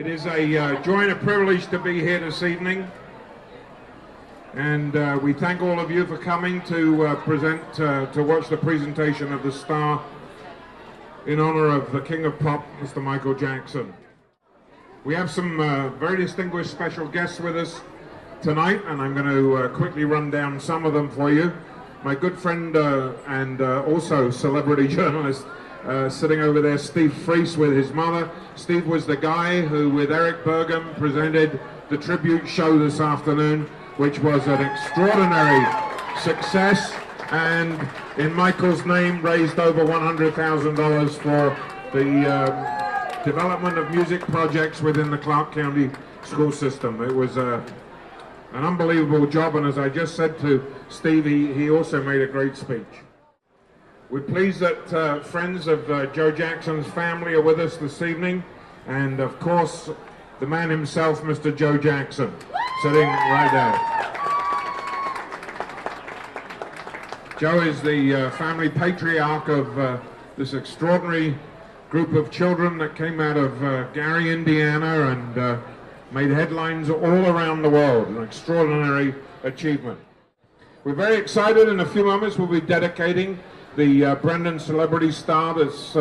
It is a joy and a privilege to be here this evening, and we thank all of you for coming to watch the presentation of the Star in honor of the King of Pop, Mr. Michael Jackson. We have some very distinguished special guests with us tonight, and I'm going to quickly run down some of them for you. My good friend and also celebrity journalist sitting over there, Steve Freese, with his mother. Steve was the guy who, with Eric Bergam, presented the tribute show this afternoon, which was an extraordinary success, and in Michael's name raised over $100,000 for the development of music projects within the Clark County school system. It was an unbelievable job, and as I just said to Steve, he also made a great speech. We're pleased that friends of Joe Jackson's family are with us this evening, and of course the man himself, Mr. Joe Jackson, sitting right there. Joe is the family patriarch of this extraordinary group of children that came out of Gary, Indiana, and made headlines all around the world. An extraordinary achievement. We're very excited. In a few moments we'll be dedicating the Brenden Celebrity Star that's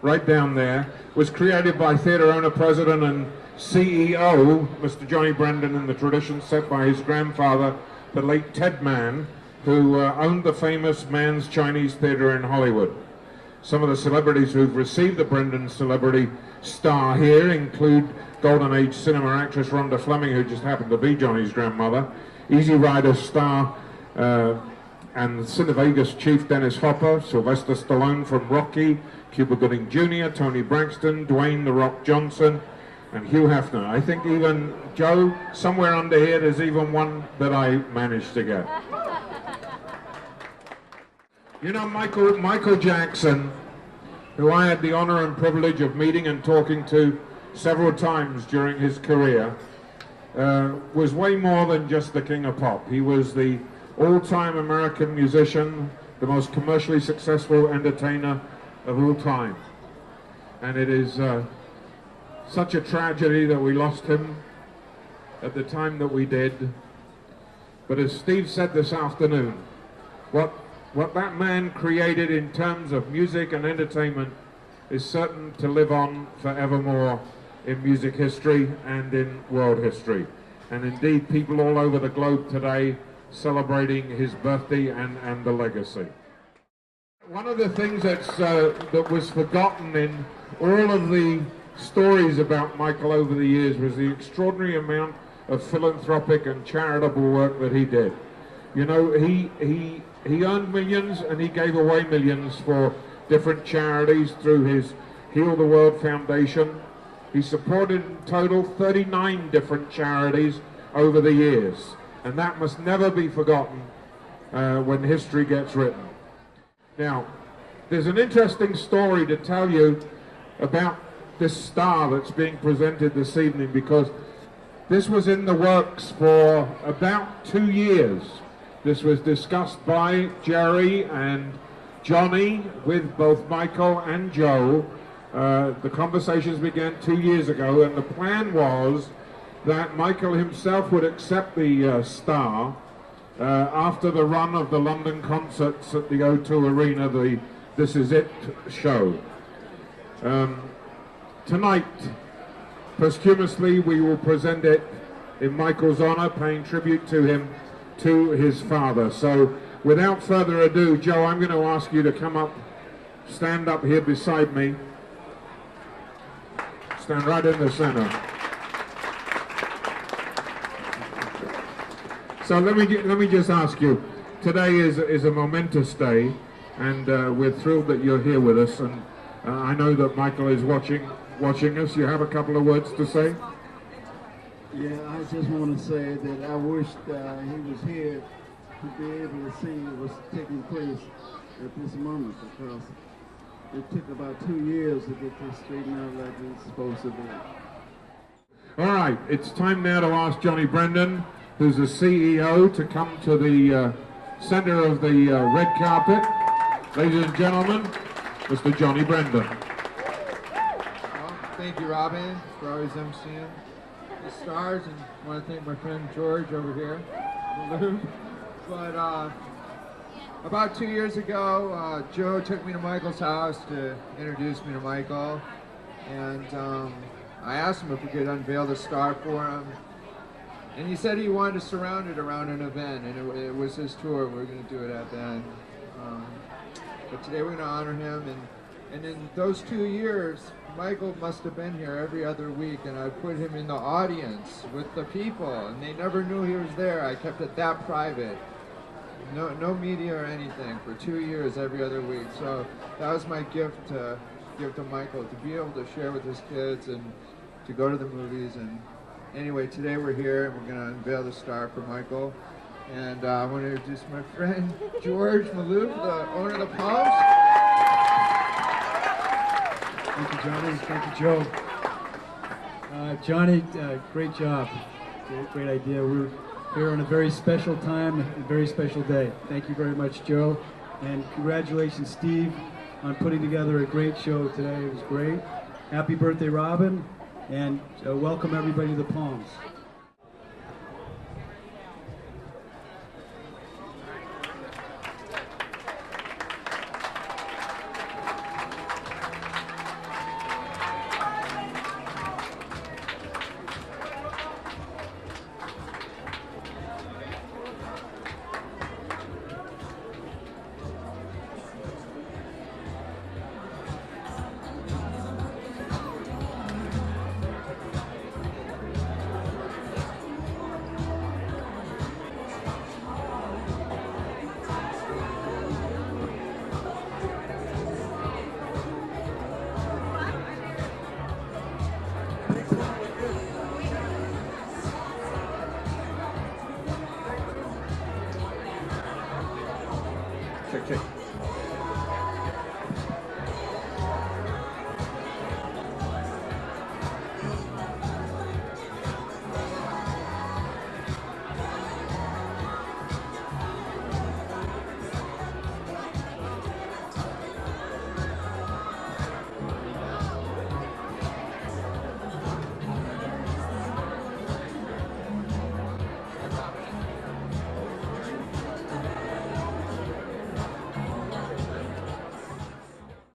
right down there. Was created by theater owner, president, and CEO, Mr. Johnny Brenden, in the tradition set by his grandfather, the late Ted Mann, who owned the famous Mann's Chinese Theater in Hollywood. Some of the celebrities who've received the Brenden Celebrity Star here include Golden Age cinema actress Rhonda Fleming, who just happened to be Johnny's grandmother, Easy Rider star and Cinevegas chief Dennis Hopper, Sylvester Stallone from Rocky, Cuba Gooding Jr., Tony Braxton, Dwayne "The Rock" Johnson, and Hugh Hefner. I think even, Joe, somewhere under here there's even one that I managed to get. You know, Michael Jackson, who I had the honor and privilege of meeting and talking to several times during his career, was way more than just the King of Pop. He was the all-time American musician, the most commercially successful entertainer of all time. And it is such a tragedy that we lost him at the time that we did. But as Steve said this afternoon, what that man created in terms of music and entertainment is certain to live on forevermore in music history and in world history. And indeed, people all over the globe today celebrating his birthday and the legacy. One of the things that was forgotten in all of the stories about Michael over the years was the extraordinary amount of philanthropic and charitable work that he did. You know, he earned millions and he gave away millions for different charities through his Heal the World Foundation. He supported in total 39 different charities over the years, and that must never be forgotten when history gets written. Now, there's an interesting story to tell you about this star that's being presented this evening, because this was in the works for about 2 years. This was discussed by Jerry and Johnny with both Michael and Joe. The conversations began 2 years ago, and the plan was that Michael himself would accept the star after the run of the London concerts at the O2 Arena, the This Is It show. Tonight, posthumously, we will present it in Michael's honor, paying tribute to him, to his father. So without further ado, Joe, I'm going to ask you to come up, stand up here beside me. Stand right in the center. So let me just ask you, today is a momentous day, and we're thrilled that you're here with us, and I know that Michael is watching us. You have a couple of words to say? Yeah, I just want to say that I wished he was here to be able to see what's taking place at this moment, because it took about 2 years to get this straightened out like it's supposed to be. All right, it's time now to ask Johnny Brenden, who's the CEO, to come to the center of the red carpet. Ladies and gentlemen, Mr. Johnny Brenden. Thank thank you, Robin, for always emceeing the stars, and I want to thank my friend George over here, But about 2 years ago, Joe took me to Michael's house to introduce me to Michael, and I asked him if we could unveil the star for him, and he said he wanted to surround it around an event, and it was his tour. We were going to do it at that. But today we're going to honor him, and in those 2 years, Michael must have been here every other week, and I put him in the audience with the people, and they never knew he was there. I kept it that private. No media or anything for 2 years every other week. So that was my gift to give to Michael, to be able to share with his kids and to go to the movies. And anyway, today we're here and we're going to unveil the star for Michael. And I want to introduce my friend George Maloof, the owner of the Palms. Thank you, Johnny. Thank you, Joe. Johnny, great job. Great idea. We're here on a very special time, a very special day. Thank you very much, Joe. And congratulations, Steve, on putting together a great show today. It was great. Happy birthday, Robin. And welcome everybody to the Palms.